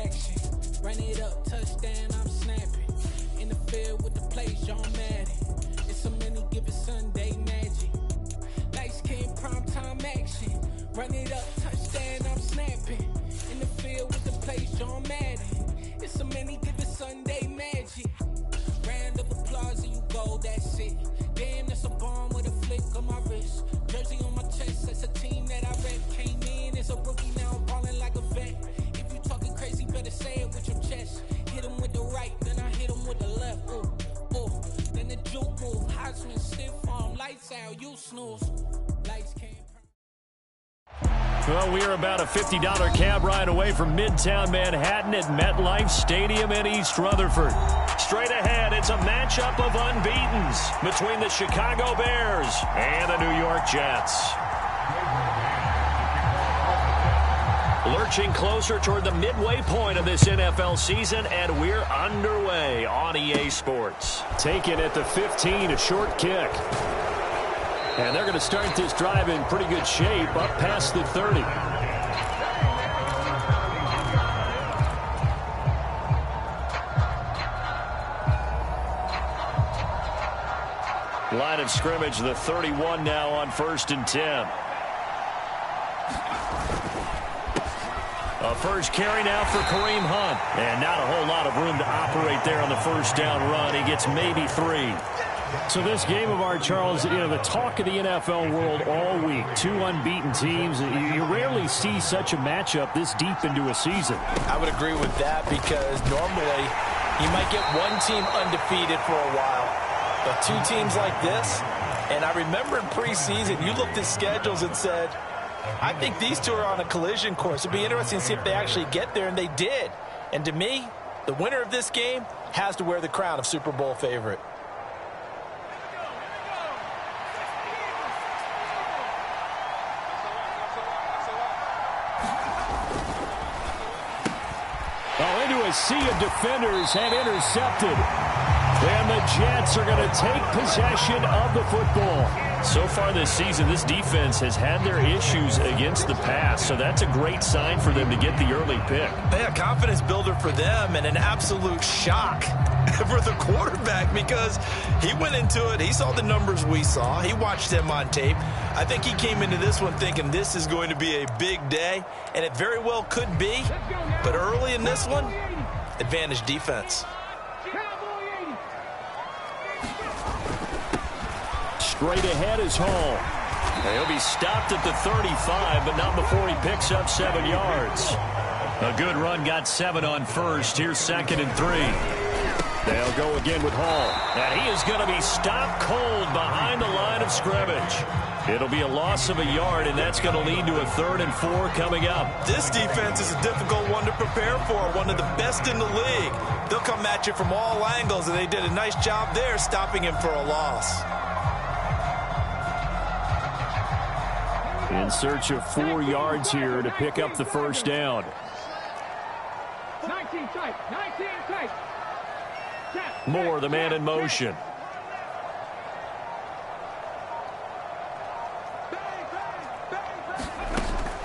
action. Run it up, touchdown, I'm snapping. In the field with the plays, John Madden. It's so many given Sunday magic. Lights came prime time action. Run it up, touchdown, I'm snapping. In the field with the plays, John Madden. It's so many given Sunday magic. Round of applause and you go, that's it. Damn, that's a bomb with a flick on my wrist. Jersey on my chest, that's a team that I rep. Came in as a rookie, now I'm balling like a vet. If you talking crazy, better say it with your chest. Hit him with the right, then I hit him with the left. Ooh, ooh. Then the juke move, Heisman, stiff arm, lights out, you snooze. Lights came. Well, we are about a $50 cab ride away from Midtown Manhattan at MetLife Stadium in East Rutherford. Straight ahead, it's a matchup of unbeatens between the Chicago Bears and the New York Jets. Lurching closer toward the midway point of this NFL season, and we're underway on EA Sports. Taken at the 15, a short kick. And they're going to start this drive in pretty good shape, up past the 30. Line of scrimmage, the 31 now on 1st and 10. A first carry now for Kareem Hunt. And not a whole lot of room to operate there on the first down run. He gets maybe 3. So this game of ours, Charles, the talk of the NFL world all week. 2 unbeaten teams. You rarely see such a matchup this deep into a season. I would agree with that because normally you might get one team undefeated for a while. But 2 teams like this, and I remember in preseason, you looked at schedules and said, I think these 2 are on a collision course. It'd be interesting to see if they actually get there, and they did. And to me, the winner of this game has to wear the crown of Super Bowl favorite. Into a sea of defenders and intercepted. And the Jets are going to take possession of the football. So far this season, this defense has had their issues against the pass, so that's a great sign for them to get the early pick. Yeah, confidence builder for them and an absolute shock for the quarterback because he went into it. He saw the numbers we saw. He watched them on tape. I think he came into this one thinking this is going to be a big day, and it very well could be. But early in this one, advantage defense. Straight ahead is Hall. And he'll be stopped at the 35, but not before he picks up 7 yards. A good run, got 7 on first. Here's 2nd and 3. They'll go again with Hall. And he is going to be stopped cold behind the line of scrimmage. It'll be a loss of a yard, and that's going to lead to a 3rd and 4 coming up. This defense is a difficult one to prepare for, one of the best in the league. They'll come at you from all angles, and they did a nice job there stopping him for a loss. In search of 4 yards here to pick up the first down. 19 tight. Moore, the man in motion.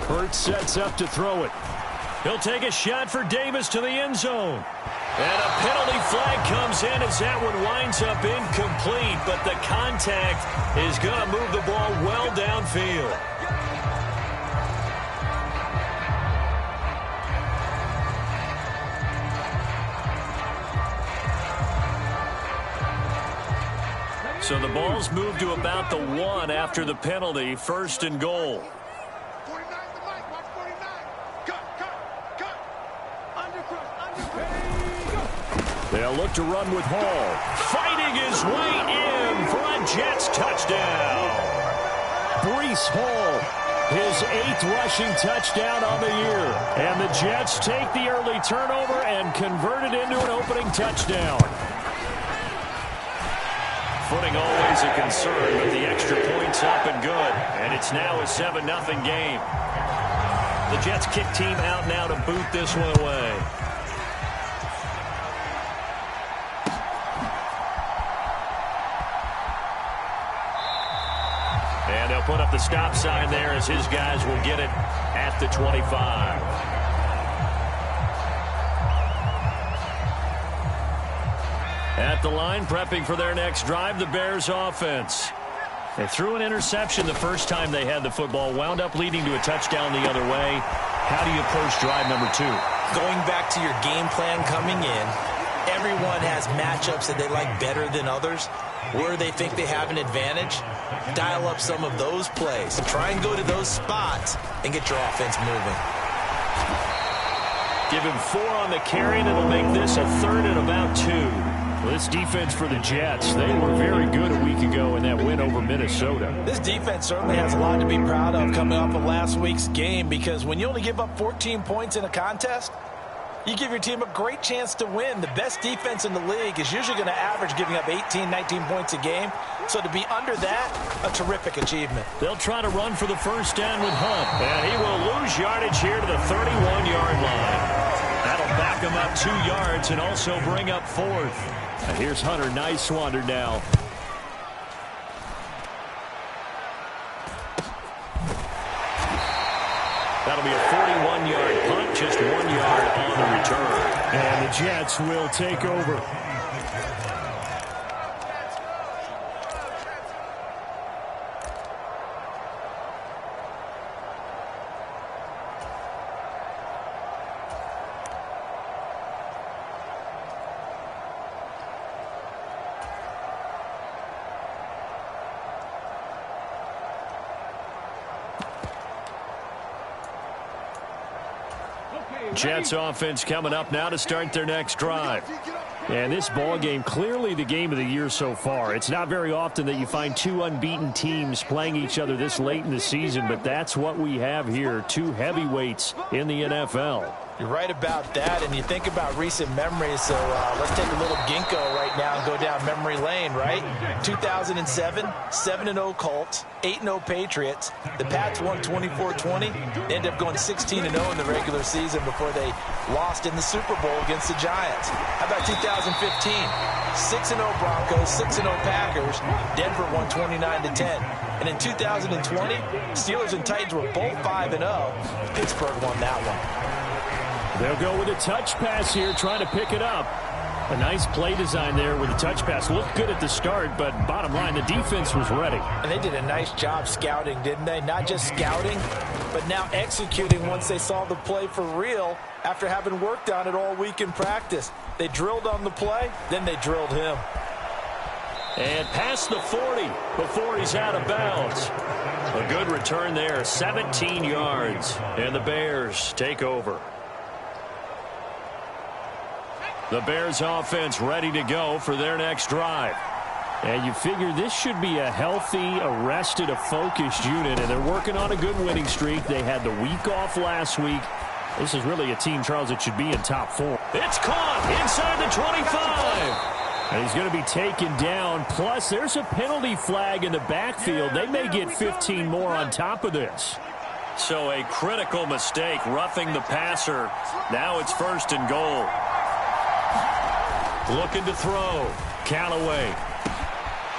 Hurts sets up to throw it. He'll take a shot for Davis to the end zone. And a penalty flag comes in as that one winds up incomplete, but the contact is going to move the ball well downfield. So the ball's moved to about the 1 after the penalty, 1st and goal. 49 the mic, watch 49. Cut. Under. They'll look to run with Hall. Fighting his way in for a Jets touchdown. Breece Hall, his 8th rushing touchdown on the year. And the Jets take the early turnover and convert it into an opening touchdown. Footing always a concern, but the extra point's up and good. And it's now a 7-0 game. The Jets kick team out now to boot this one away. And they'll put up the stop sign there as his guys will get it at the 25. At the line, prepping for their next drive, the Bears offense. They threw an interception the first time they had the football, wound up leading to a touchdown the other way. How do you approach drive number 2? Going back to your game plan coming in, everyone has matchups that they like better than others, where they think they have an advantage. Dial up some of those plays. Try and go to those spots and get your offense moving. Give him 4 on the carry, and it'll make this a 3rd and about 2. Well, this defense for the Jets, they were very good a week ago in that win over Minnesota. This defense certainly has a lot to be proud of coming off of last week's game, because when you only give up 14 points in a contest, you give your team a great chance to win. The best defense in the league is usually going to average giving up 18, 19 points a game. So to be under that, a terrific achievement. They'll try to run for the first down with Hunt. And he will lose yardage here to the 31-yard line. That'll back him up 2 yards and also bring up 4th. And here's Hunter. Nice wander now. That'll be a 41-yard punt, just 1 yard on the return. And the Jets will take over. Jets offense coming up now to start their next drive. And this ball game, clearly the game of the year so far. It's not very often that you find 2 unbeaten teams playing each other this late in the season, but that's what we have here, 2 heavyweights in the NFL. You're right about that, and you think about recent memories, so let's take a little ginkgo right now and go down memory lane, right? 2007, 7-0 Colts, 8-0 Patriots. The Pats won 24-20. They ended up going 16-0 in the regular season before they lost in the Super Bowl against the Giants. How about 2015? 6-0 Broncos, 6-0 Packers. Denver won 29-10. And in 2020, Steelers and Titans were both 5-0. Pittsburgh won that one. They'll go with a touch pass here, trying to pick it up. A nice play design there with the touch pass. Looked good at the start, but bottom line, the defense was ready. And they did a nice job scouting, didn't they? Not just scouting, but now executing once they saw the play for real after having worked on it all week in practice. They drilled on the play, then they drilled him. And past the 40 before he's out of bounds. A good return there, 17 yards. And the Bears take over. The Bears offense ready to go for their next drive. And you figure this should be a healthy, a rested, a focused unit, and they're working on a good winning streak. They had the week off last week. This is really a team, Charles, that should be in top 4. It's caught inside the 25. And he's going to be taken down. Plus, there's a penalty flag in the backfield. They may get 15 more on top of this. So a critical mistake, roughing the passer. Now it's 1st and goal. Looking to throw. Callaway.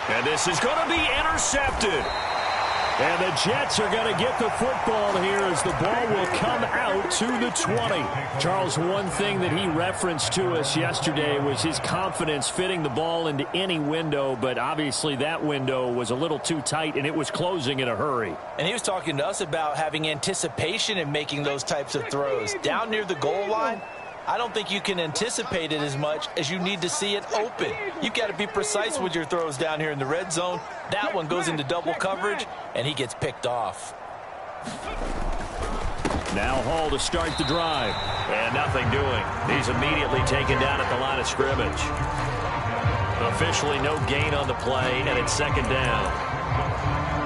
And this is going to be intercepted. And the Jets are going to get the football here as the ball will come out to the 20. Charles, one thing that he referenced to us yesterday was his confidence fitting the ball into any window, but obviously that window was a little too tight and it was closing in a hurry. And he was talking to us about having anticipation in making those types of throws. Down near the goal line, I don't think you can anticipate it as much as you need to see it open. You've got to be precise with your throws down here in the red zone. That one goes into double coverage, and he gets picked off. Now Hall to start the drive. And nothing doing. He's immediately taken down at the line of scrimmage. Officially no gain on the play, and it's 2nd down.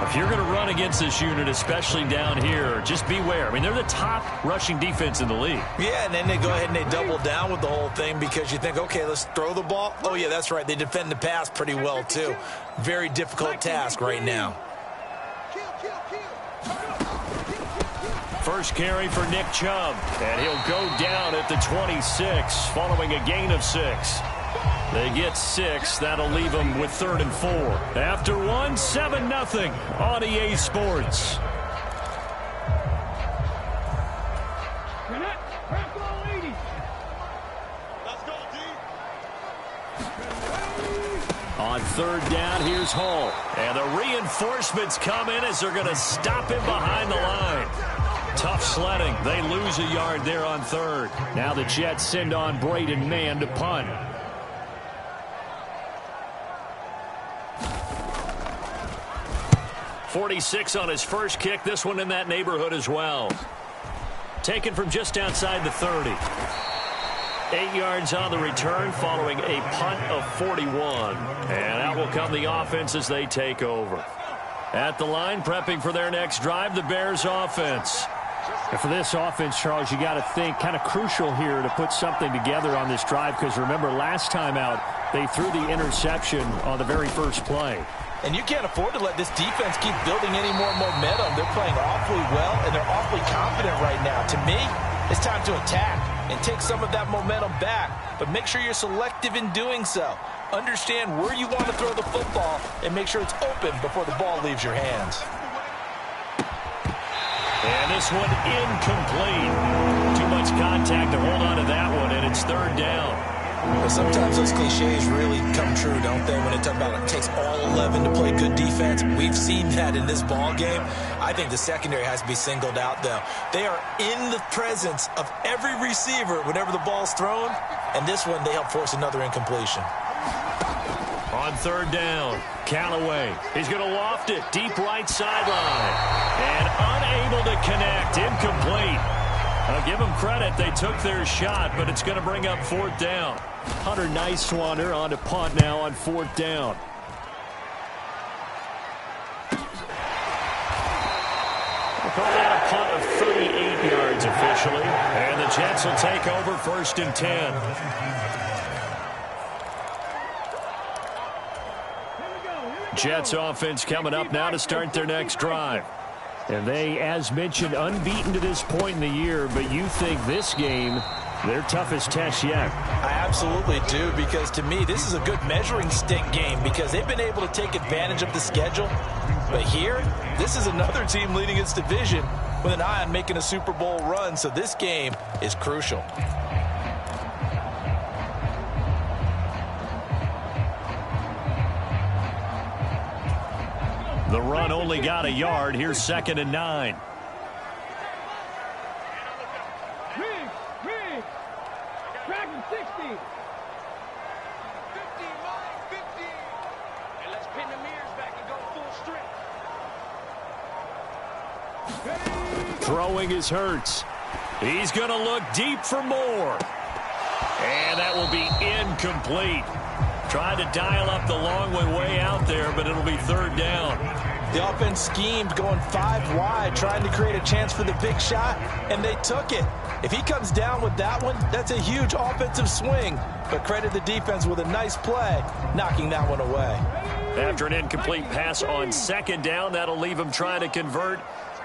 If you're going to run against this unit, especially down here, just beware. I mean, they're the top rushing defense in the league. Yeah, and then they go ahead and they double down with the whole thing because you think, okay, let's throw the ball. Oh, yeah, that's right. They defend the pass pretty well, too. Very difficult task right now. First carry for Nick Chubb, and he'll go down at the 26 following a gain of 6. They get 6. That'll leave them with 3rd and 4. After 1, 7-0 on EA Sports. Let's go, D. On third down, here's Hull. And the reinforcements come in as they're going to stop him behind the line. Tough sledding. They lose a yard there on third. Now the Jets send on Braden Mann to punt. .46 on his first kick. This one in that neighborhood as well. Taken from just outside the 30. 8 yards on the return following a punt of 41. And out will come the offense as they take over. At the line, prepping for their next drive, the Bears offense. And for this offense, Charles, you got to think kind of crucial here to put something together on this drive, because remember last time out they threw the interception on the very first play. And you can't afford to let this defense keep building any more momentum. They're playing awfully well, and they're awfully confident right now. To me, it's time to attack and take some of that momentum back, but make sure you're selective in doing so. Understand where you want to throw the football and make sure it's open before the ball leaves your hands. And this one incomplete. Too much contact to hold on to that one, and it's third down. But sometimes those cliches really come true, don't they? When they talk about it takes all 11 to play good defense. We've seen that in this ball game. I think the secondary has to be singled out, though. They are in the presence of every receiver whenever the ball's thrown. And this one, they help force another incompletion. On third down, Callaway. He's going to loft it deep right sideline. And unable to connect. Incomplete. I'll give them credit. They took their shot, but it's going to bring up fourth down. Hunter Nice-Swander on to punt now on fourth down. We'll call that a punt of 38 yards officially. And the Jets will take over first and 10. Jets offense coming up now to start their next drive. And they, as mentioned, unbeaten to this point in the year, but you think this game, their toughest test yet. I absolutely do, because to me, this is a good measuring stick game because they've been able to take advantage of the schedule. But here, this is another team leading its division with an eye on making a Super Bowl run, so this game is crucial. The run only got a yard. Here's second and 9. Track 60. 50, 50. And let's pin the mirrors back and go full strength. Throwing is Hurts. He's going to look deep for more. And that will be incomplete. Trying to dial up the long way out there, but it'll be third down. The offense schemed going 5 wide, trying to create a chance for the big shot, and they took it. If he comes down with that one, that's a huge offensive swing. But credit the defense with a nice play, knocking that one away. After an incomplete pass on second down, that'll leave him trying to convert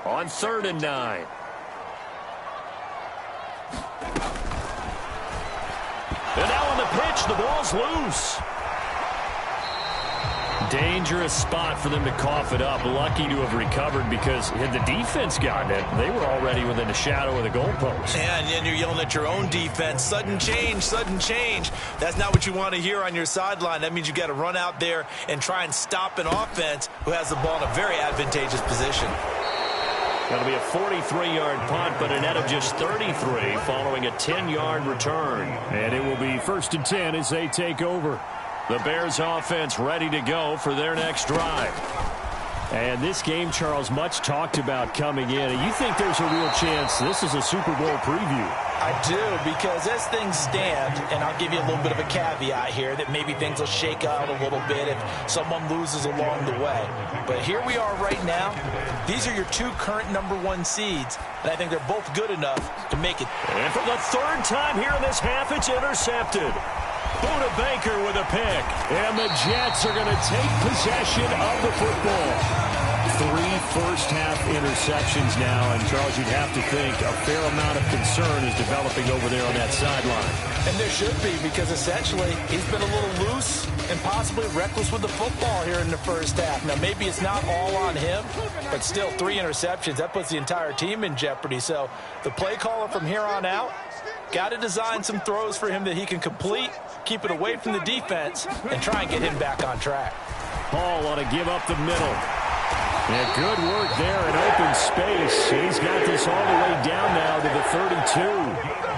on third and 9. And now on the pitch, the ball's loose. Dangerous spot for them to cough it up. Lucky to have recovered, because had the defense gotten it, they were already within the shadow of the goalpost. And you're yelling at your own defense. Sudden change, sudden change. That's not what you want to hear on your sideline. That means you got to run out there and try and stop an offense who has the ball in a very advantageous position. That'll be a 43-yard punt, but a net of just 33 following a 10-yard return. And it will be first and 10 as they take over. The Bears offense ready to go for their next drive. And this game, Charles, much talked about coming in. And you think there's a real chance this is a Super Bowl preview? I do, because as things stand, and I'll give you a little bit of a caveat here, that maybe things will shake out a little bit if someone loses along the way. But here we are right now. These are your 2 current #1 seeds, and I think they're both good enough to make it. And for the third time here in this half, it's intercepted. Buda Baker with a pick. And the Jets are going to take possession of the football. 3 first-half interceptions now. And, Charles, you'd have to think a fair amount of concern is developing over there on that sideline. And there should be, because essentially he's been a little loose and possibly reckless with the football here in the first half. Now, maybe it's not all on him, but still 3 interceptions. That puts the entire team in jeopardy. So the play caller from here on out Got to design some throws for him that he can complete, keep it away from the defense, and try and get him back on track. Hall ought to give up the middle. Yeah, good work there in open space. He's got this all the way down now to the 32.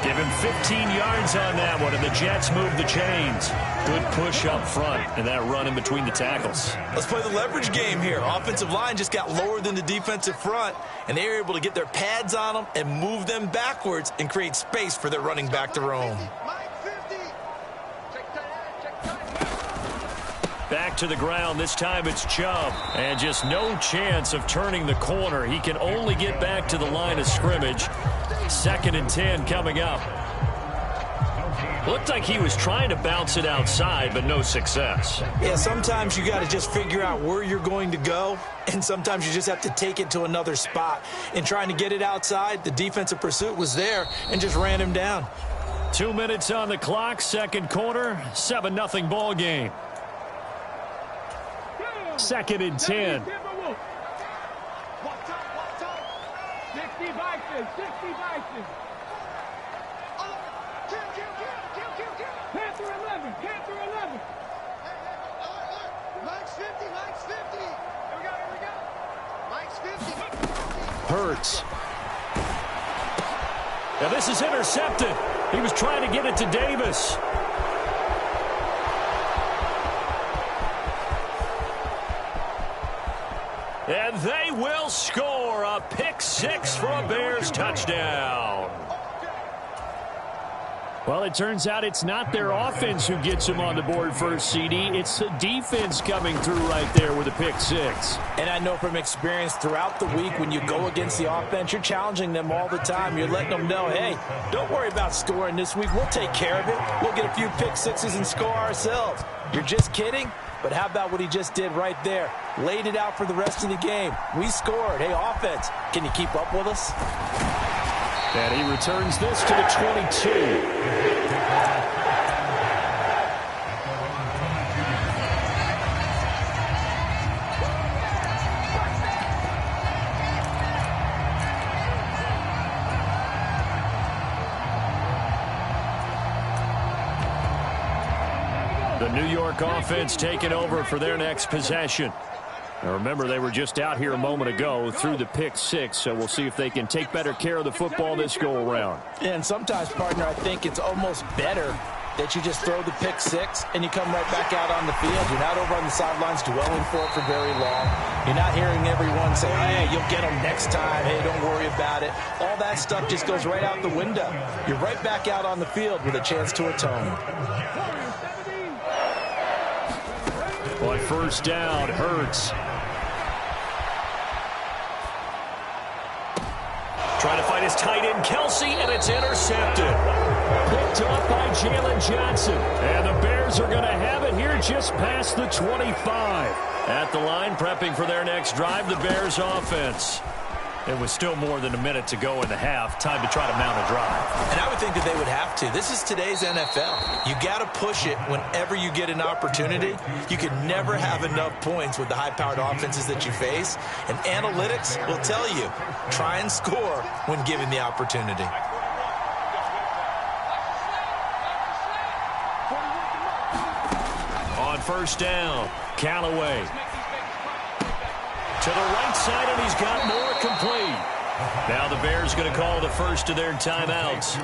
Give him 15 yards on that one, and the Jets move the chains. Good push up front, and that run in between the tackles. Let's play the leverage game here. Offensive line just got lower than the defensive front, and they were able to get their pads on them and move them backwards and create space for their running back to roam. Back to the ground. This time it's Chubb. And just no chance of turning the corner. He can only get back to the line of scrimmage. 2nd and 10 coming up. Looked like he was trying to bounce it outside, but no success. Yeah, sometimes you got to just figure out where you're going to go, and sometimes you just have to take it to another spot. In trying to get it outside, the defensive pursuit was there and just ran him down. 2 minutes on the clock, 2nd quarter, 7-0 ball game. 2nd and 10. 60 Vikings, 60 Vikings. Panther 11, Panther 11. Mike's 50, Mike's 50. Here we go. Mike's 50. Hurts. Now this is intercepted. He was trying to get it to Davis. And they will score a pick-6 for a Bears touchdown. Well, it turns out it's not their offense who gets them on the board first, CD. It's the defense coming through right there with a pick-6. And I know from experience throughout the week when you go against the offense, you're challenging them all the time. You're letting them know, hey, don't worry about scoring this week. We'll take care of it. We'll get a few pick-6s and score ourselves. You're just kidding? But how about what he just did right there? Laid it out for the rest of the game. We scored. Hey, offense, can you keep up with us? And he returns this to the 22. The New York offense taking over for their next possession. Now remember, they were just out here a moment ago through the pick-6, so we'll see if they can take better care of the football this go-around. And sometimes, partner, I think it's almost better that you just throw the pick-6 and you come right back out on the field. You're not over on the sidelines dwelling for it for very long. You're not hearing everyone say, hey, you'll get them next time. Hey, don't worry about it. All that stuff just goes right out the window. You're right back out on the field with a chance to atone. On first down, Hurts. Trying to find his tight end, Kelsey, and it's intercepted. Picked up by Jalen Johnson. And the Bears are going to have it here just past the 25. At the line, prepping for their next drive, the Bears offense. It was still more than a minute to go in the half. Time to try to mount a drive. And I would think that they would have to. This is today's NFL. You got to push it whenever you get an opportunity. You can never have enough points with the high-powered offenses that you face. And analytics will tell you, try and score when given the opportunity. On first down, Callaway. To the right side, and he's got more complete. Now the Bears going to call the first of their timeouts,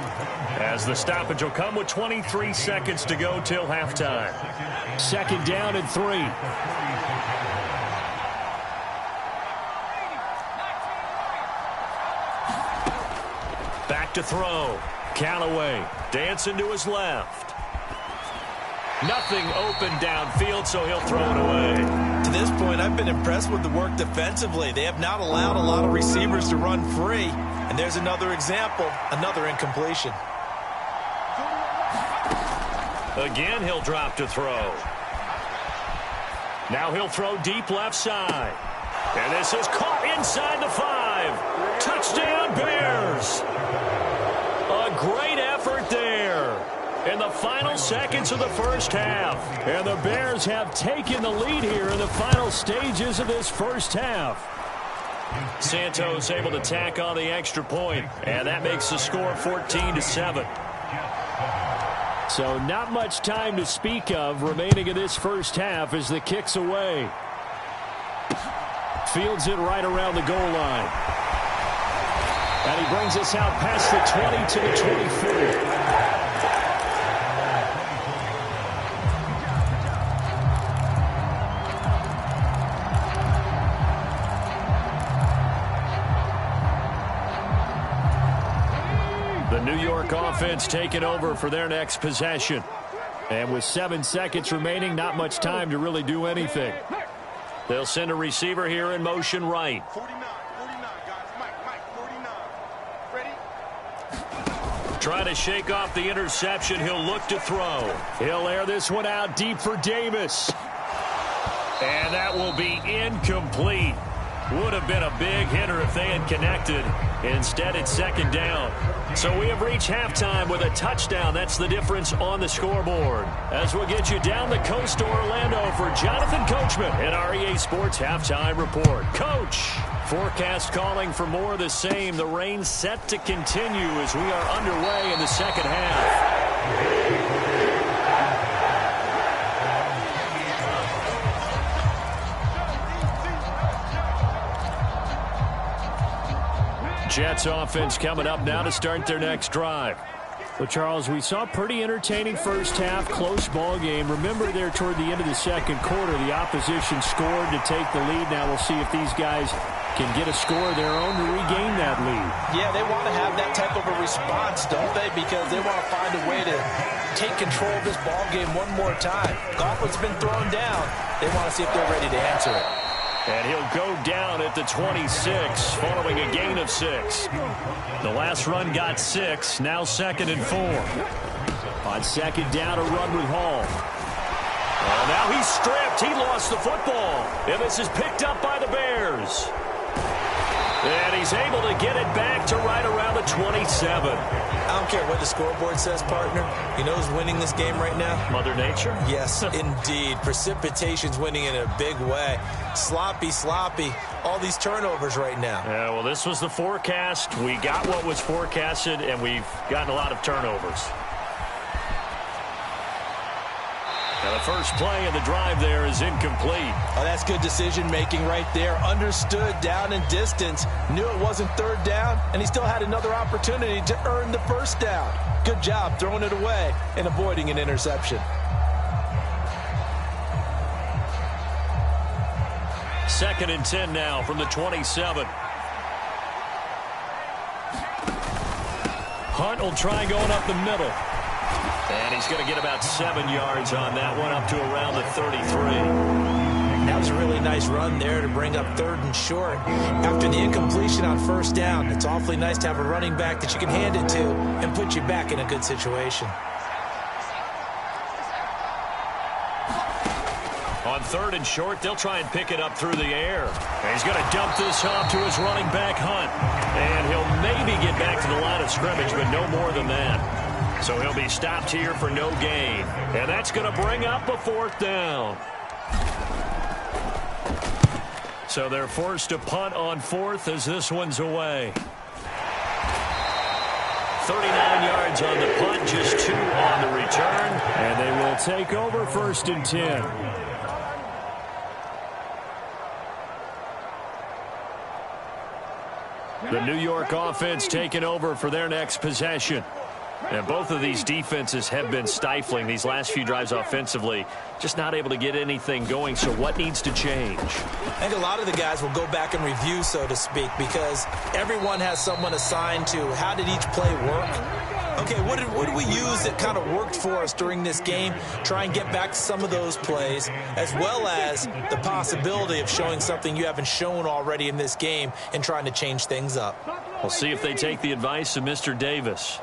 as the stoppage will come with 23 seconds to go till halftime. 2nd down and 3. Back to throw. Callaway dancing to his left. Nothing open downfield, so he'll throw it away. To this point, I've been impressed with the work defensively. They have not allowed a lot of receivers to run free. And there's another example, another incompletion. Again, he'll drop to throw. Now he'll throw deep left side. And this is caught inside the 5. Touchdown, Bears. A great effort there in the final seconds of the first half. And the Bears have taken the lead here in the final stages of this first half. Santos able to tack on the extra point, and that makes the score 14-7. So not much time to speak of remaining in this first half as the kick's away. Fields it right around the goal line. And he brings us out past the 20 to the 24. The New York offense taking over for their next possession. And with 7 seconds remaining, not much time to really do anything. They'll send a receiver here in motion right. 49, guys. Mike, 49. Ready? Trying to shake off the interception. He'll look to throw. He'll air this one out deep for Davis. And that will be incomplete. Would have been a big hitter if they had connected. Instead, it's second down. So we have reached halftime with a touchdown. That's the difference on the scoreboard. As we'll get you down the coast to Orlando for Jonathan Coachman in our EA Sports Halftime Report. Coach, forecast calling for more of the same. The rain set to continue as we are underway in the second half. Jets offense coming up now to start their next drive. Well, Charles, we saw a pretty entertaining first half, close ball game. Remember there toward the end of the second quarter, the opposition scored to take the lead. Now we'll see if these guys can get a score of their own to regain that lead. Yeah, they want to have that type of a response, don't they? Because they want to find a way to take control of this ball game one more time. Gauntlet's been thrown down. They want to see if they're ready to answer it. And he'll go down at the 26 following a gain of 6. The last run got 6. Now 2nd and 4. On second down, a run with Hall. Well, now he's stripped. He lost the football. And this is picked up by the Bears. And he's able to get it back to right around the 27. I don't care what the scoreboard says, partner. You know who's winning this game right now? Mother Nature? Yes, indeed. Precipitation's winning in a big way. Sloppy. All these turnovers right now. Yeah, well, this was the forecast. We got what was forecasted, and we've gotten a lot of turnovers. Now, the first play of the drive there is incomplete. Oh, that's good decision-making right there. Understood down and distance. Knew it wasn't third down, and he still had another opportunity to earn the first down. Good job throwing it away and avoiding an interception. Second and 10 now from the 27. Hunt will try going up the middle. And he's going to get about 7 yards on that one, up to around the 33. That was a really nice run there to bring up 3rd and short. After the incompletion on first down, it's awfully nice to have a running back that you can hand it to and put you back in a good situation. On 3rd and short, they'll try and pick it up through the air. And he's going to dump this off to his running back, Hunt. And he'll maybe get back to the line of scrimmage, but no more than that. So he'll be stopped here for no gain. And that's going to bring up a 4th down. So they're forced to punt on 4th as this one's away. 39 yards on the punt, just 2 on the return. And they will take over 1st and 10. The New York offense taking over for their next possession. And both of these defenses have been stifling these last few drives offensively. Just not able to get anything going. So what needs to change? I think a lot of the guys will go back and review, so to speak, because everyone has someone assigned to how did each play work. Okay, what did we use that kind of worked for us during this game? Try and get back to some of those plays, as well as the possibility of showing something you haven't shown already in this game and trying to change things up. We'll see if they take the advice of Mr. Davis.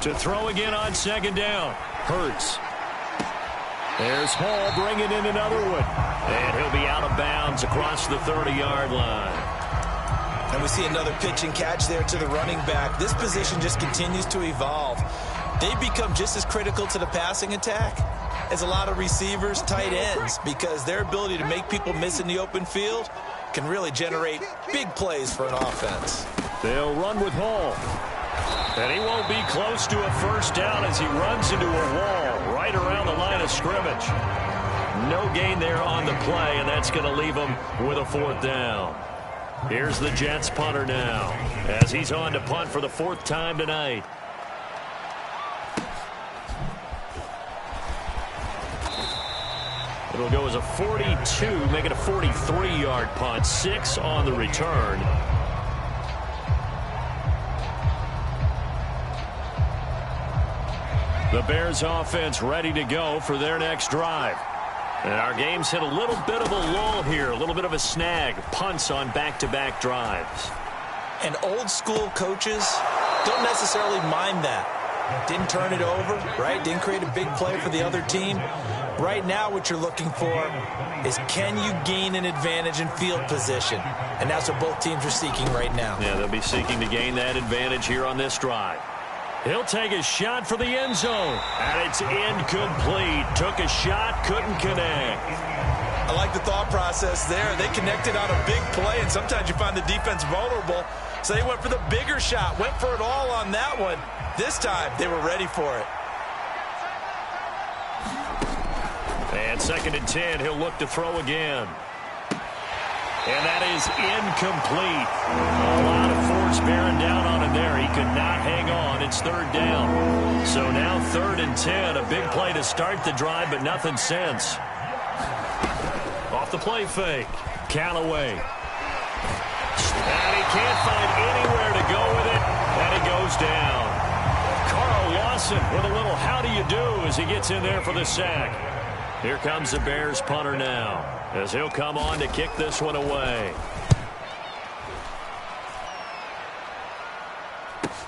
To throw again on 2nd down. Hurts. There's Hall bringing in another one. And he'll be out of bounds across the 30-yard line. And we see another pitch and catch there to the running back. This position just continues to evolve. they become just as critical to the passing attack as a lot of receivers, tight ends, because their ability to make people miss in the open field can really generate big plays for an offense. They'll run with Hall. And he won't be close to a first down as he runs into a wall right around the line of scrimmage. No gain there on the play, and that's going to leave him with a 4th down. Here's the Jets punter now as he's on to punt for the 4th time tonight. It'll go as a 42, make it a 43-yard punt, 6 on the return. The Bears offense ready to go for their next drive. And our game's hit a little bit of a lull here, a little bit of a snag. Punts on back-to-back drives. And old-school coaches don't necessarily mind that. Didn't turn it over, right? Didn't create a big play for the other team. Right now what you're looking for is, can you gain an advantage in field position? And that's what both teams are seeking right now. Yeah, they'll be seeking to gain that advantage here on this drive. He'll take a shot for the end zone. And it's incomplete. Took a shot, couldn't connect. I like the thought process there. They connected on a big play, and sometimes you find the defense vulnerable. So they went for the bigger shot, went for it all on that one. This time, they were ready for it. And 2nd and 10, he'll look to throw again. And that is incomplete. A lot of force bearing down on him there. He could not hang on. It's 3rd down. So now 3rd and 10. A big play to start the drive, but nothing since. Off the play fake. Callaway. And he can't find anywhere to go with it. And he goes down. Carl Lawson with a little how do you do as he gets in there for the sack. Here comes the Bears punter now, as he'll come on to kick this one away.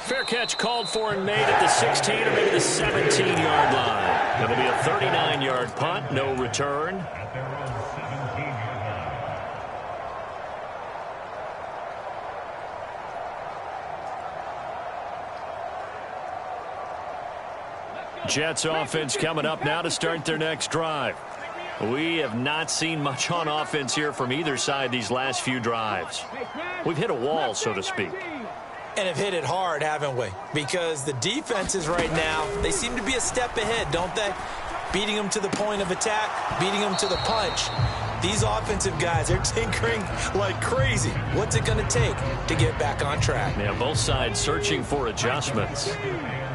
Fair catch called for and made at the 16 or maybe the 17-yard line. It'll be a 39-yard punt, no return. Jets offense coming up now to start their next drive. We have not seen much on offense here from either side these last few drives. We've hit a wall, so to speak. And have hit it hard, haven't we? Because the defenses right now, they seem to be a step ahead, don't they? Beating them to the point of attack, beating them to the punch. These offensive guys, they're tinkering like crazy. What's it going to take to get back on track? Yeah, both sides searching for adjustments.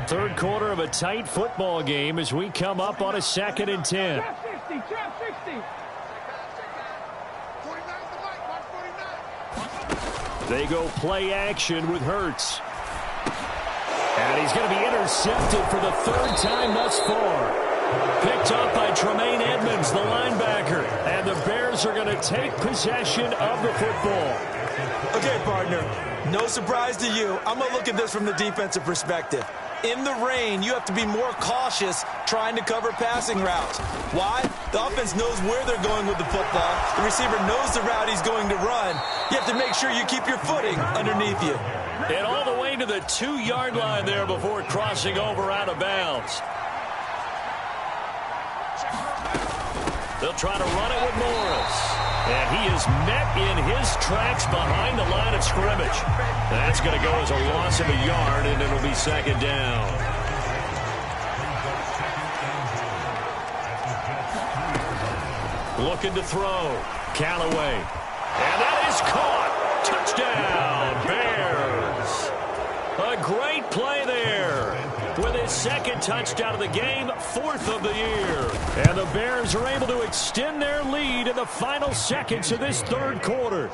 3rd quarter of a tight football game as we come up on a 2nd and 10. They go play action with Hurts. And he's going to be intercepted for the 3rd time thus far. Picked up by Tremaine Edmonds, the linebacker. And the Bears are going to take possession of the football. Okay, partner, no surprise to you. I'm going to look at this from the defensive perspective. In the rain, you have to be more cautious trying to cover passing routes. Why? The offense knows where they're going with the football. The receiver knows the route he's going to run. You have to make sure you keep your footing underneath you. And all the way to the 2-yard line there before crossing over out of bounds. They'll try to run it with Morris. And he is met in his tracks behind the line of scrimmage. That's going to go as a loss of a yard, and it'll be 2nd down. Looking to throw. Callaway. And that is caught. Touchdown, Bears. A great play there. With his 2nd touchdown of the game, 4th of the year. And the Bears are able to extend their lead in the final seconds of this 3rd quarter.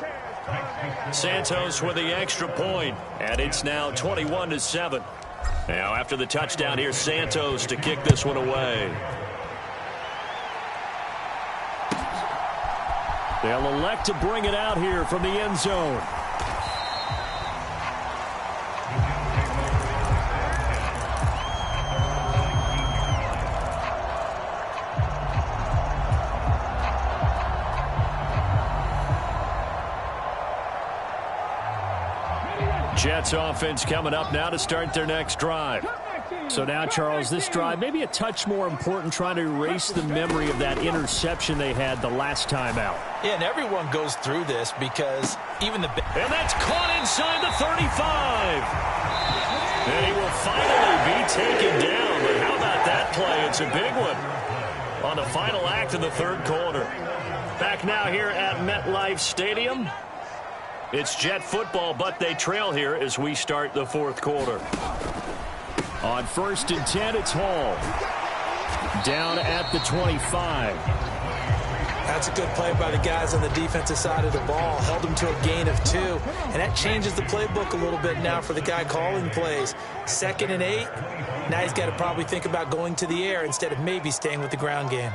Santos with the extra point, and it's now 21-7. Now after the touchdown, here's Santos to kick this one away. They'll elect to bring it out here from the end zone. Jets offense coming up now to start their next drive. So now, Charles, this drive maybe a touch more important, trying to erase the memory of that interception they had the last time out. Yeah, and everyone goes through this because even the... And that's caught inside the 35. And he will finally be taken down. But how about that play? It's a big one on the final act of the third quarter. Back now here at MetLife Stadium. It's Jet football, but they trail here as we start the fourth quarter. On 1st and 10, it's Hall. Down at the 25. That's a good play by the guys on the defensive side of the ball. Held them to a gain of 2. And that changes the playbook a little bit now for the guy calling plays. 2nd and 8. Now he's got to probably think about going to the air instead of maybe staying with the ground game.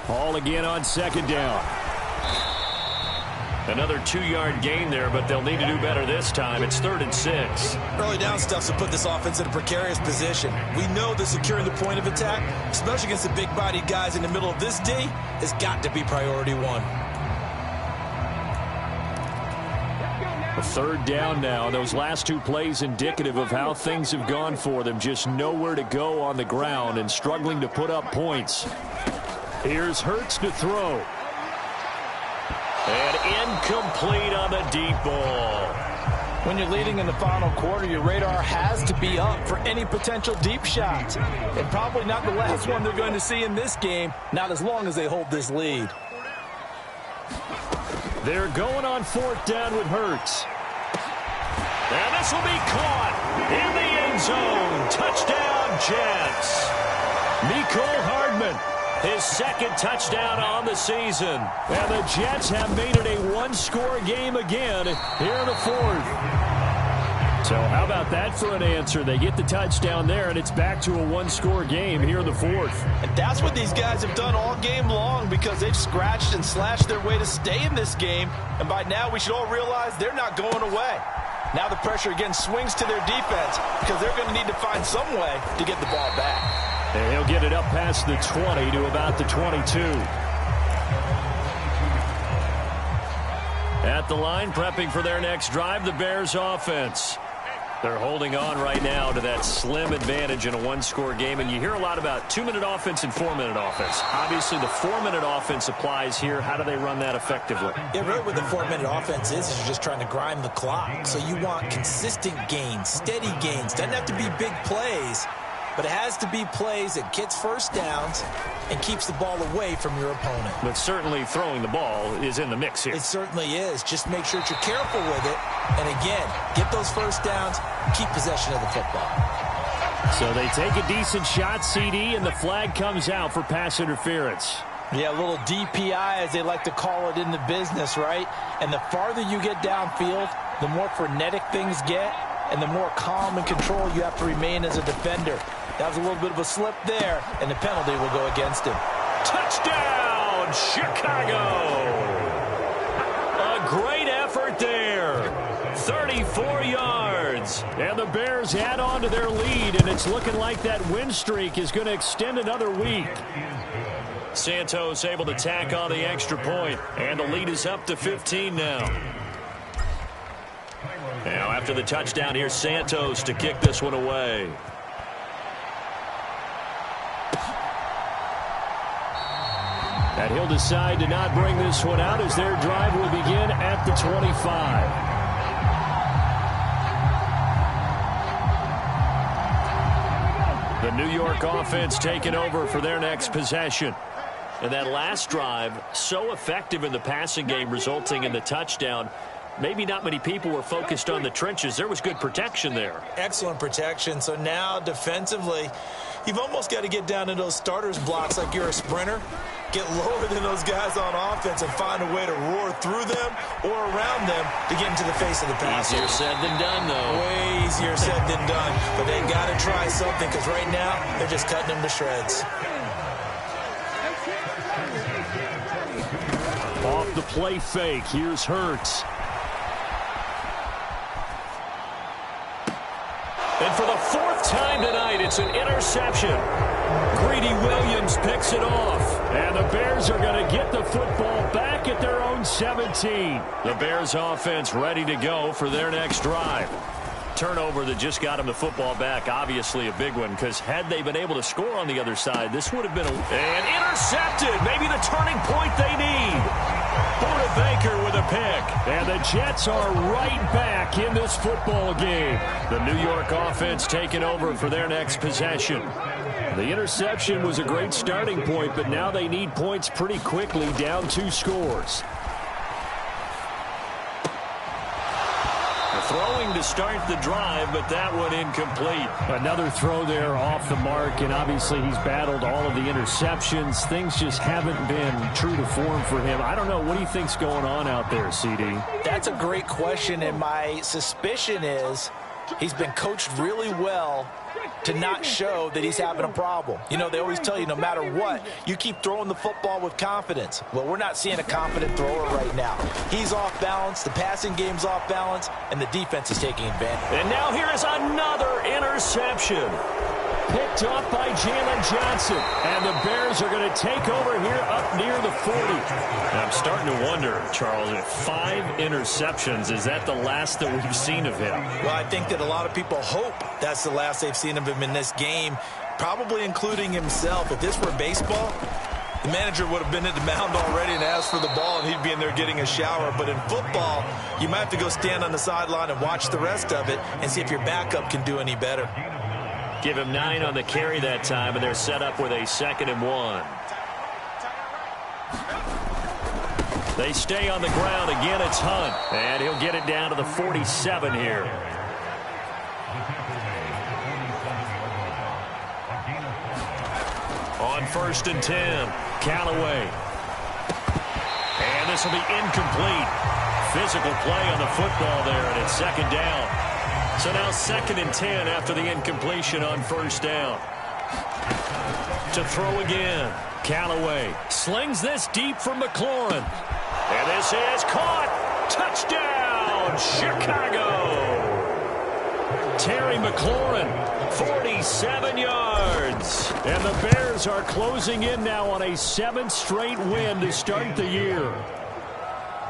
Hall again on 2nd down. Another 2-yard gain there, but they'll need to do better this time. It's 3rd and 6. Early down stuff's to put this offense in a precarious position. We know that securing the point of attack, especially against the big-bodied guys in the middle of this D, has got to be priority 1. A 3rd down now. Those last 2 plays indicative of how things have gone for them. Just nowhere to go on the ground and struggling to put up points. Here's Hurts to throw. And incomplete on the deep ball. When you're leading in the final quarter, your radar has to be up for any potential deep shots. And probably not the last one they're going to see in this game, not as long as they hold this lead. They're going on 4th down with Hurts. And this will be caught in the end zone. Touchdown, Jets. Mecole Hardman. His 2nd touchdown on the season. And the Jets have made it a 1-score game again here in the 4th. So how about that for an answer? They get the touchdown there, and it's back to a 1-score game here in the 4th. And that's what these guys have done all game long because they've scratched and slashed their way to stay in this game. And by now, we should all realize they're not going away. Now the pressure again swings to their defense because they're going to need to find some way to get the ball back. And he'll get it up past the 20 to about the 22. At the line, prepping for their next drive, the Bears offense. They're holding on right now to that slim advantage in a 1-score game. And you hear a lot about 2-minute offense and 4-minute offense. Obviously, the 4-minute offense applies here. How do they run that effectively? Yeah, really what the 4-minute offense is you're just trying to grind the clock. So you want consistent gains, steady gains. Doesn't have to be big plays. But it has to be plays that gets first downs and keeps the ball away from your opponent. But certainly throwing the ball is in the mix here. It certainly is. Just make sure that you're careful with it. And again, get those first downs, keep possession of the football. So they take a decent shot, CD, and the flag comes out for pass interference. Yeah, a little DPI, as they like to call it in the business, right? And the farther you get downfield, the more frenetic things get, and the more calm and control you have to remain as a defender. That was a little bit of a slip there, and the penalty will go against him. Touchdown, Chicago! A great effort there. 34 yards. And the Bears add on to their lead, and it's looking like that win streak is going to extend another week. Santos able to tack on the extra point, and the lead is up to 15 now. Now, after the touchdown, here's Santos to kick this one away. And he'll decide to not bring this one out as their drive will begin at the 25. The New York offense taking over for their next possession. And that last drive, so effective in the passing game, resulting in the touchdown. Maybe not many people were focused on the trenches. There was good protection there. Excellent protection. So now defensively, you've almost got to get down to those starters blocks like you're a sprinter. Get lower than those guys on offense and find a way to roar through them or around them to get into the face of the pass. Easier said than done, though. Way easier said than done. But they got to try something because right now they're just cutting them to shreds. Off the play fake, here's Hurts. And for the 4th time tonight, it's an interception. Greedy Williams picks it off. And the Bears are going to get the football back at their own 17. The Bears offense ready to go for their next drive. turnover that just got him the football back, obviously a big one, because had they been able to score on the other side, this would have been and intercepted. Maybe the turning point they need. Buda Baker with a pick. And the Jets are right back in this football game. The New York offense taking over for their next possession. The interception was a great starting point, but now they need points pretty quickly, down 2 scores. Throwing to start the drive, but that one incomplete. Another throw there off the mark, and obviously he's battled all of the interceptions. Things just haven't been true to form for him. I don't know. What do you think's going on out there, CD? That's a great question, and my suspicion is he's been coached really well to not show that he's having a problem. You know, they always tell you no matter what, you keep throwing the football with confidence. Well, we're not seeing a confident thrower right now. He's off balance, the passing game's off balance, and the defense is taking advantage. And now here is another interception. Picked up by Jalen Johnson. And the Bears are going to take over here up near the 40. I'm starting to wonder, Charles, if 5 interceptions, is that the last that we've seen of him? Well, I think that a lot of people hope that's the last they've seen of him in this game, probably including himself. If this were baseball, the manager would have been at the mound already and asked for the ball, and he'd be in there getting a shower. But in football, you might have to go stand on the sideline and watch the rest of it and see if your backup can do any better. Give him 9 on the carry that time, and they're set up with a 2nd and 1. They stay on the ground. Again, it's Hunt. And he'll get it down to the 47 here. On 1st and 10, Callaway. And this will be incomplete. Physical play on the football there, and it's 2nd down. So now 2nd and 10 after the incompletion on 1st down. To throw again. Callaway slings this deep from McLaurin. And this is caught. Touchdown, Chicago. Terry McLaurin, 47 yards. And the Bears are closing in now on a 7th straight win to start the year.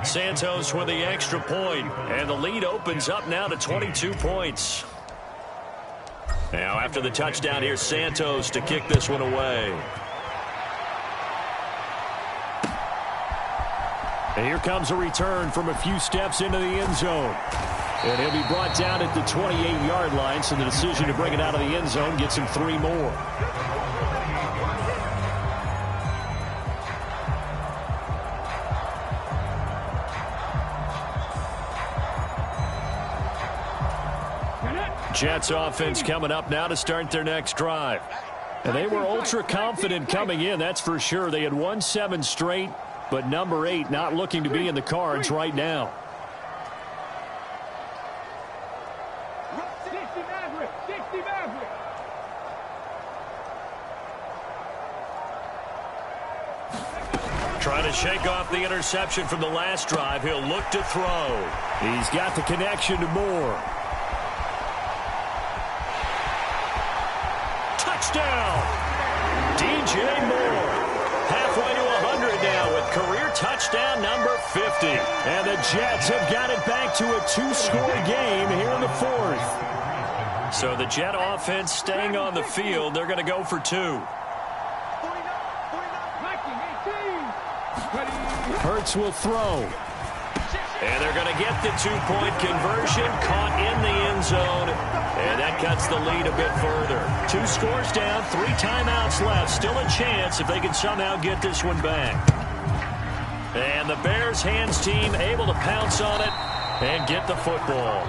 Santos with the extra point, and the lead opens up now to 22 points. Now after the touchdown, here's Santos to kick this one away. And here comes a return from a few steps into the end zone. And he'll be brought down at the 28-yard line, so the decision to bring it out of the end zone gets him 3 more. Jets offense coming up now to start their next drive. And they were ultra confident coming in, that's for sure. They had won 7 straight, but number 8 not looking to be in the cards right now. Trying to shake off the interception from the last drive. He'll look to throw. He's got the connection to Moore. Touchdown! DJ Moore. Halfway to 100 now with career touchdown number 50. And the Jets have got it back to a 2-score game here in the 4th. So the Jet offense staying on the field. They're going to go for 2. Hurts will throw. And they're going to get the 2-point conversion, caught in the end zone, and that cuts the lead a bit further. 2 scores down, 3 timeouts left. Still a chance if they can somehow get this one back. And the Bears hands team able to pounce on it and get the football.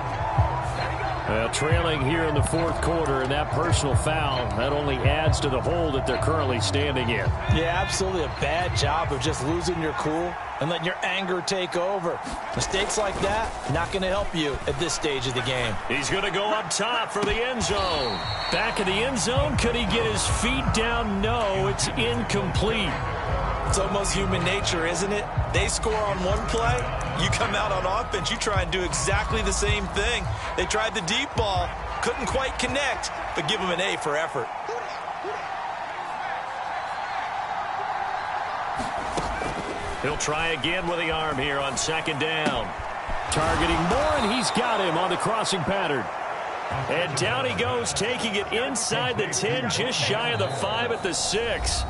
Trailing here in the 4th quarter, and that personal foul, that only adds to the hole that they're currently standing in. Yeah, absolutely a bad job of just losing your cool and letting your anger take over. Mistakes like that, not going to help you at this stage of the game. He's going to go up top for the end zone. Back of the end zone, could he get his feet down? No, it's incomplete. It's almost human nature, isn't it? They score on one play, you come out on offense, you try and do exactly the same thing. They tried the deep ball, couldn't quite connect, but give them an A for effort. He'll try again with the arm here on 2nd down. Targeting Moore, and he's got him on the crossing pattern. And down he goes, taking it inside the 10, just shy of the 5 at the 6.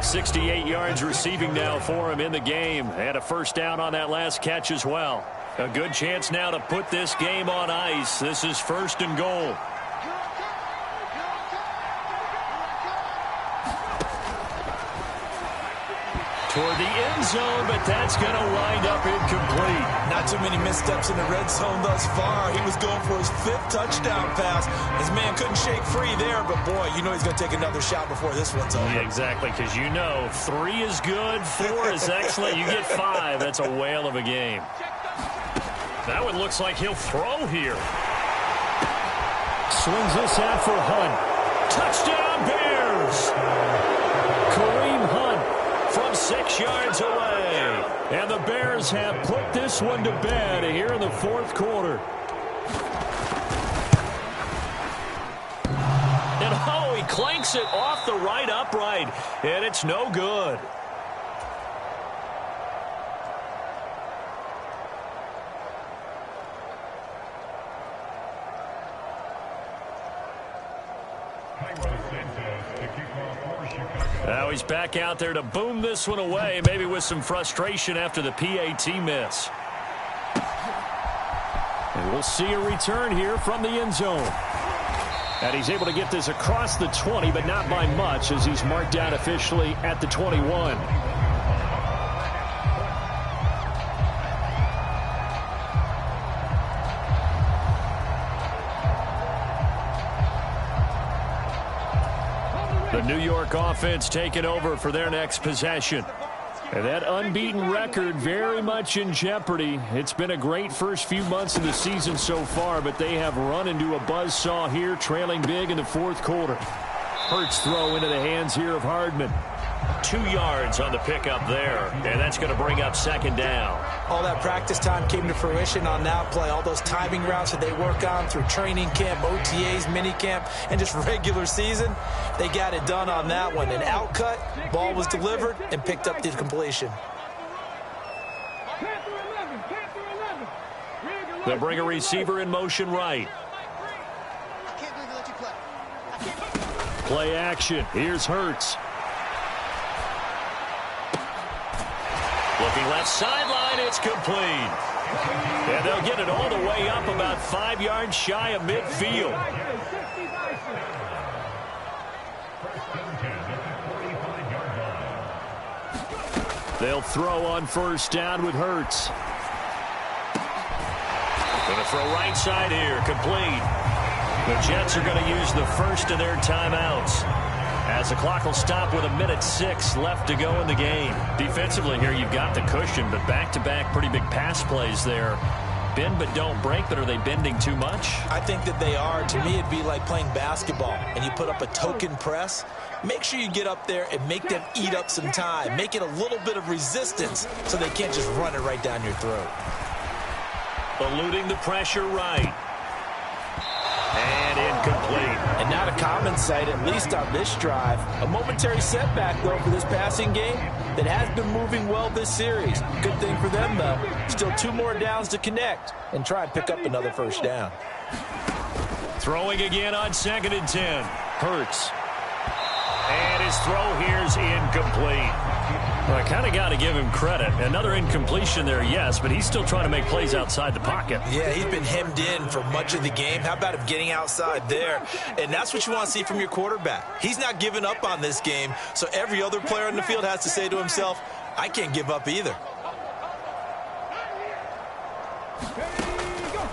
68 yards receiving now for him in the game. And a first down on that last catch as well. A good chance now to put this game on ice. This is 1st and goal. Toward the end zone, but that's going to wind up incomplete. Not too many missteps in the red zone thus far. He was going for his 5th touchdown pass. His man couldn't shake free there, but boy, you know he's going to take another shot before this one's over. Yeah, exactly, because you know 3 is good, 4 is excellent. You get 5. That's a whale of a game. That one looks like he'll throw here. Swings this out for Hunt. Touchdown, Bears! Kareem Hunt from 6 yards away. And the Bears have put this one to bed here in the 4th quarter. And oh, he clanks it off the right upright. And it's no good. Now he's back out there to boom this one away, maybe with some frustration after the PAT miss. And we'll see a return here from the end zone. And he's able to get this across the 20, but not by much, as he's marked out officially at the 21. The New York offense taking over for their next possession. And that unbeaten record very much in jeopardy. It's been a great first few months of the season so far, but they have run into a buzzsaw here, trailing big in the 4th quarter. Hurts throw into the hands here of Hardman. 2 yards on the pickup there, and that's going to bring up 2nd down. All that practice time came to fruition on that play. All those timing routes that they work on through training camp, OTAs, minicamp, and just regular season, they got it done on that one. An outcut, ball was delivered, and picked up the completion. They'll bring a receiver in motion right. I can't believe they let you play. Play action. Here's Hurts. Looking left sideline, it's complete. And they'll get it all the way up about 5 yards shy of midfield. They'll throw on 1st down with Hurts. Going to throw right side here, complete. The Jets are going to use the first of their timeouts, as the clock will stop with 1:06 left to go in the game. Defensively here, you've got the cushion, but back-to-back pretty big pass plays there. Bend but don't break, but are they bending too much? I think that they are. To me, it'd be like playing basketball, and you put up a token press. Make sure you get up there and make them eat up some time. Make it a little bit of resistance so they can't just run it right down your throat. Eluding the pressure right. And incomplete. And not a common sight, at least on this drive. A momentary setback, though, for this passing game that has been moving well this series. Good thing for them, though. Still 2 more downs to connect and try and pick up another 1st down. Throwing again on 2nd and 10. Hurts. And his throw here's incomplete. Well, I kind of got to give him credit. Another incompletion there, yes, but he's still trying to make plays outside the pocket. Yeah, he's been hemmed in for much of the game. How about him getting outside there? And that's what you want to see from your quarterback. He's not giving up on this game, so every other player on the field has to say to himself, I can't give up either.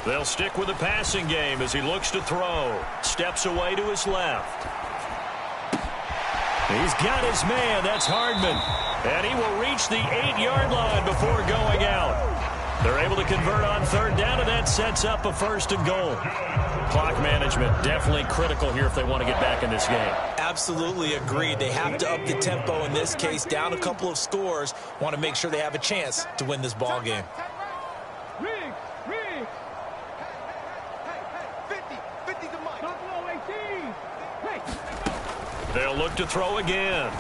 They'll stick with the passing game as he looks to throw. Steps away to his left. He's got his man. That's Hardman. And he will reach the 8-yard line before going out. They're able to convert on 3rd down, and that sets up a 1st and goal. Clock management definitely critical here if they want to get back in this game. Absolutely agreed. They have to up the tempo in this case, down a couple of scores. Want to make sure they have a chance to win this ball game. 50 to Mike. They'll look to throw again.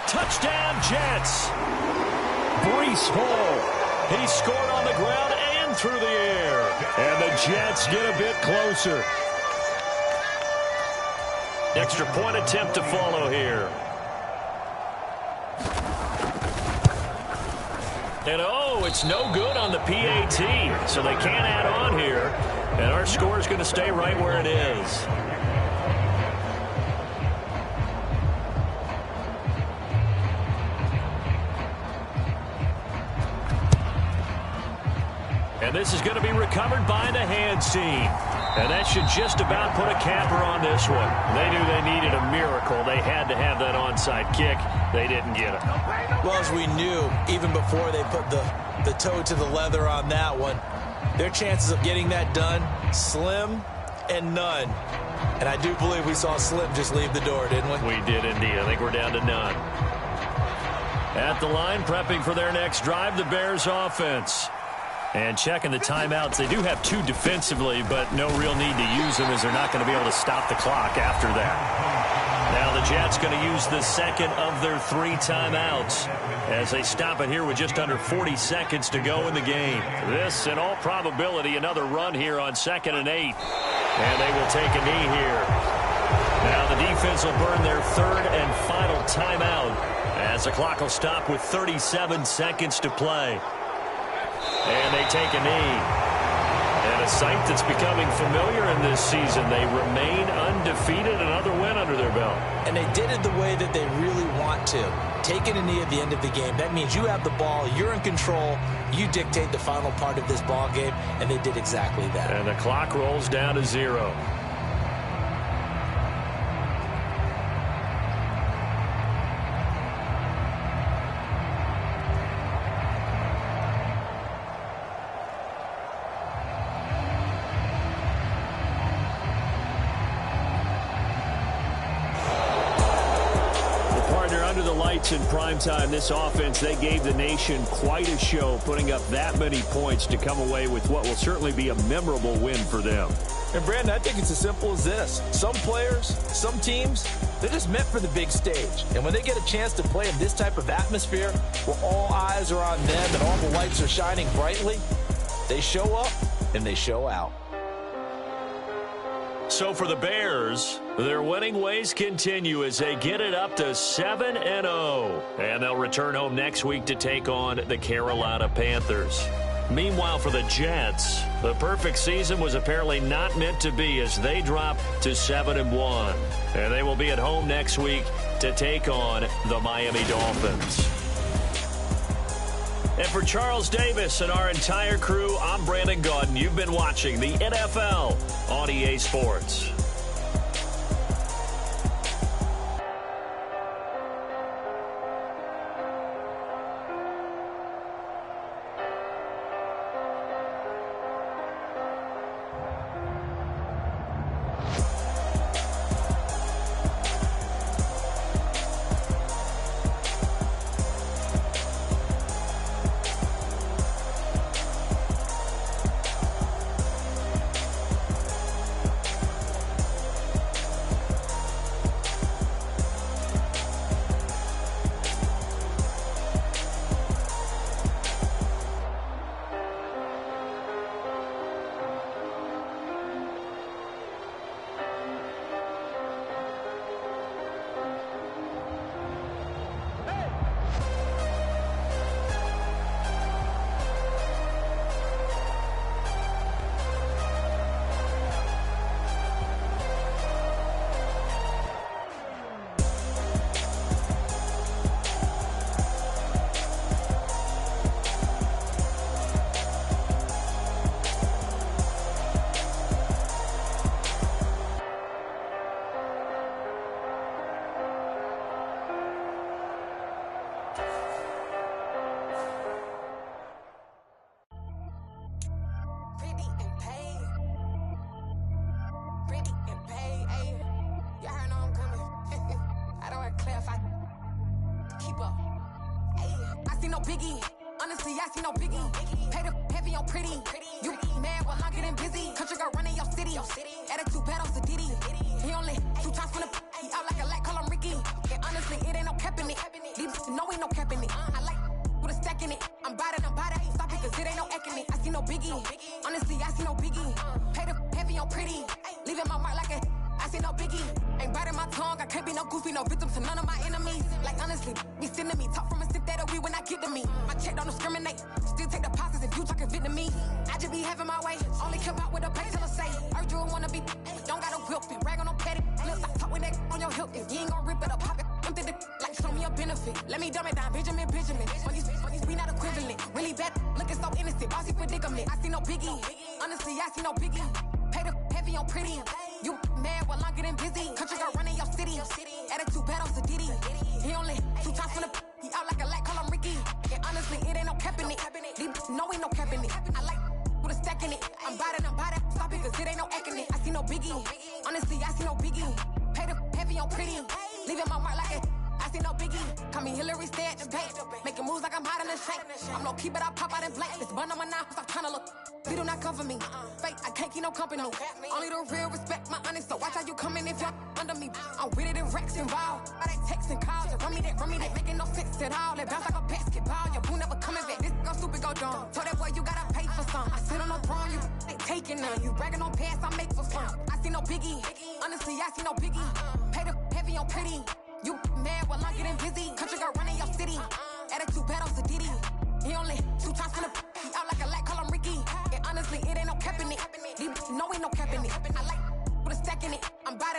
Touchdown, Jets. Breece Hall. He scored on the ground and through the air. And the Jets get a bit closer. Extra point attempt to follow here. And oh, it's no good on the PAT, so they can't add on here. And our score is going to stay right where it is. And this is going to be recovered by the hands team. And that should just about put a capper on this one. They knew they needed a miracle. They had to have that onside kick. They didn't get it. Well, as we knew, even before they put the toe to the leather on that one, their chances of getting that done, slim and none. And I do believe we saw Slim just leave the door, didn't we? We did indeed. I think we're down to none. At the line, prepping for their next drive, the Bears offense. And checking the timeouts. They do have 2 defensively, but no real need to use them as they're not going to be able to stop the clock after that. Now the Jets going to use the second of their 3 timeouts as they stop it here with just under 40 seconds to go in the game. This, in all probability, another run here on 2nd and 8. And they will take a knee here. Now the defense will burn their 3rd and final timeout as the clock will stop with 37 seconds to play. And they take a knee. And a sight that's becoming familiar in this season. They remain undefeated, another win under their belt. And they did it the way that they really want to. Taking a knee at the end of the game. That means you have the ball, you're in control, you dictate the final part of this ball game, and they did exactly that. And the clock rolls down to 0. In prime time, this offense, they gave the nation quite a show, putting up that many points to come away with what will certainly be a memorable win for them. And Brandon, I think it's as simple as this. Some players, some teams, they're just meant for the big stage. And when they get a chance to play in this type of atmosphere where all eyes are on them and all the lights are shining brightly, they show up and they show out. So for the Bears, their winning ways continue as they get it up to 7-0. And they'll return home next week to take on the Carolina Panthers. Meanwhile, for the Jets, the perfect season was apparently not meant to be as they drop to 7-1. And they will be at home next week to take on the Miami Dolphins. And for Charles Davis and our entire crew, I'm Brandon Gaudin. You've been watching the NFL on EA Sports. Biggie. Honestly, I see no biggie. Pay the heavy on pretty. You mad while I'm getting busy. Country girl running your city. Attitude bad on Sadiddy. He only 2 times from the he out like a light, call him Ricky. And honestly, it ain't no cap in it. These know ain't no cap in it. I like with a stack in it. I'm bad, stop it. cause it ain't no acting it. I see no biggie. Honestly, I see no biggie. Pay the heavy on pretty. Leaving my mark like a. I see no biggie. Ain't biting my tongue. I can't be no goofy, no victim to none of my enemies. Like honestly, be sending me. Talk from a sip that'll be when I get to me. My check don't discriminate. Still take deposits if you talking Vietnamese. I just be having my way. Only come out with a pay till I say. Urge you wanna be. Don't gotta whip it. Rag on no petty. Lips, I talk with that on your hip. If you ain't gon' rip it up, pop it. Empty the like show me a benefit. Let me dumb it down. Benjamin. We not equivalent. Really bad. Looking so innocent. Bossy predicament. I see no biggie. Honestly, I see no biggie. Pay the heavy on pretty. You mad while I'm getting busy. Country girl running your city. Attitude bad on Sadiddy. He only 2 times from the. He out like a light, call him Ricky. And honestly, it ain't no cap in it. No, ain't no cap in it. I like with a stack in it. I'm bad. Stop it, cause it ain't no acting it. I see no biggie. Honestly, I see no biggie. Pay the heavy on pretty. Leaving my mark like a. I see no biggie. Call me Hillary, stay at the bank. Making moves like I'm hiding in shank. I'm low key, but I pop out in blank. This bun on my knife, stop trying to look. They do not cover me. Fake, I can't keep no company. Only the real respect my honest. So watch how you coming if you're under me. I'm with it in Rex involved. I they texting calls. You run me that. Making no sense at all. They bounce like a basketball. Your boo never coming back. This go stupid, go dumb. Told that boy you gotta pay for some. I sit on no throne, you ain't taking none. You bragging on pants, I make for fun. I see no biggie. Honestly, I see no biggie. Pay the heavy on pretty. You mad while I'm getting busy. Country girl running your city. Attitude bad on Sadiddy. He only 2 times from the. He out like a light, call him Ricky. And honestly, it ain't no cap in it. No, ain't no cap in it. I like with a stack in it. I'm bad.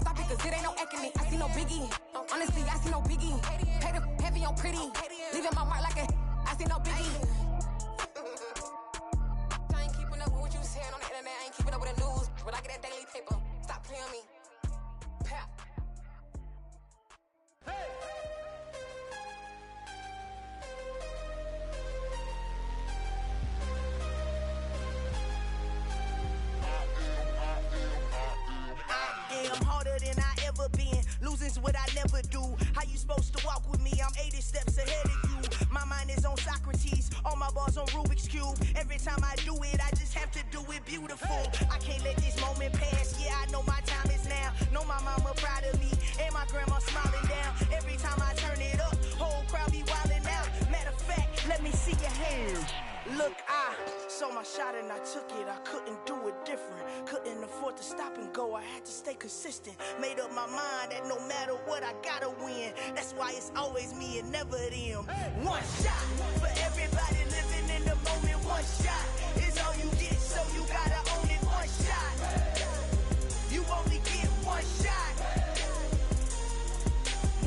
Stop it, cause it ain't no acting it. I see no biggie. Honestly, I see no biggie. Pay the heavy on pretty. Leaving my mark like a. I see no biggie. I ain't keeping up with what you saying on the internet. I ain't keeping up with the news. When I get that daily paper, stop playing me. Pap. I'm harder than I ever been. Losing's what I never do. How you supposed to walk with me? I'm 80 steps ahead of you. My mind is on Socrates. All my bars on Rubik's Cube. Every time I do it, I just have to do it beautiful. I can't let this moment pass. Yeah, I know my time is now. Know my mama proud of me. And my grandma smiling down. Every time I turn it up, whole crowd be wildin' out. Matter of fact, let me see your hands. Look, I saw my shot and I took it. I couldn't do it different. Couldn't afford to stop and go. I had to stay consistent. Made up my mind that no matter what, I gotta win. That's why it's always me and never them. One shot for everybody living in the moment. One shot is all you get, so you gotta own it. One shot. You only get one shot.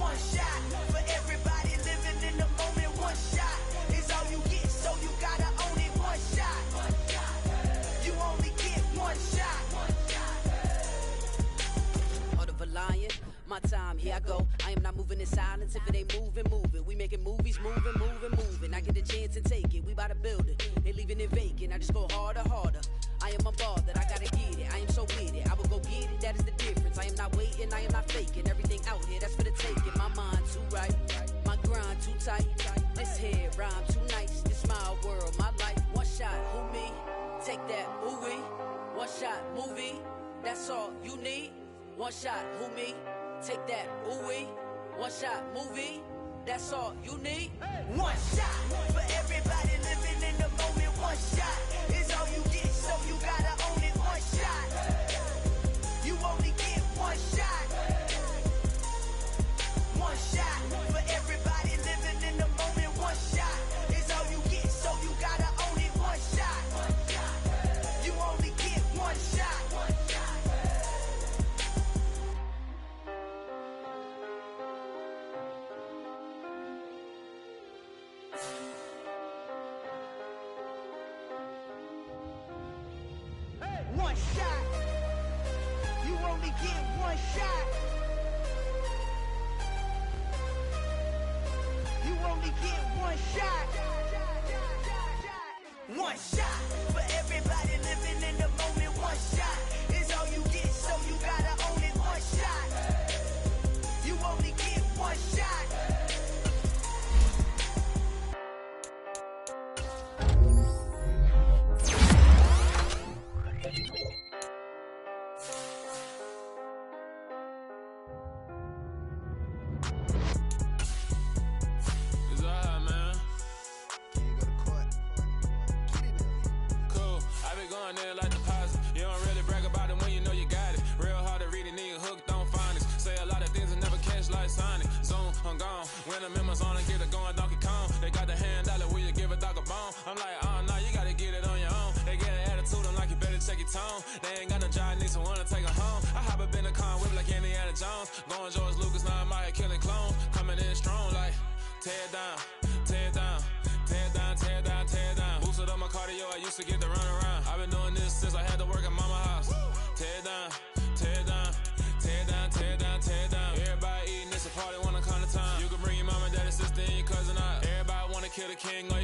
One shot for everybody living in the moment. One shot is all you get, so you gotta own it. One shot. You only get one shot. Heart of a lion, my time, here I go. I am not moving in silence. If it ain't moving, moving. We making movies, moving. I get a chance and take it. We bout to build it. They leaving it vacant. I just go harder. I am a ball that I gotta get it. I am so with it. I will go get it. That is the difference. I am not waiting. I am not faking. Everything out here, that's for the taking. My mind too right. My grind too tight. This head rhyme too nice. This my world, my life. One shot, who me? Take that, ooh wee. One shot, movie. That's all you need. One shot, who me? Take that, ooh wee. One shot, movie. That's all you need. One shot for everybody living in the moment. One shot is all you get, so you gotta own it. One shot. You only get one shot. One shot for everybody living in the moment. One shot is all you get, so you gotta own it. One shot. You only get one shot. One shot. You only get one shot. You only get one shot. One shot for everybody living in the moment. One shot is all you get, so you gotta own it. One shot. You only get one shot. It's alright, man. I'm like, oh, no, you gotta get it on your own. They get an attitude, I'm like, you better check your tone. They ain't got no job, need someone to take her home. I hop up in the car, whip like Indiana Jones. Going George Lucas, now I'm out here killing clone. Coming in strong, like, tear it down, tear it down, tear it down, tear it down, tear it down. Boosted up my cardio, I used to get to run around. I've been doing this since I had to work at mama house. Tear it down, tear it down, tear it down, tear it down, tear it down. Everybody eating, it's a party, wanna come to time. You can bring your mama, daddy, sister, and your cousin out. Everybody wanna kill the king or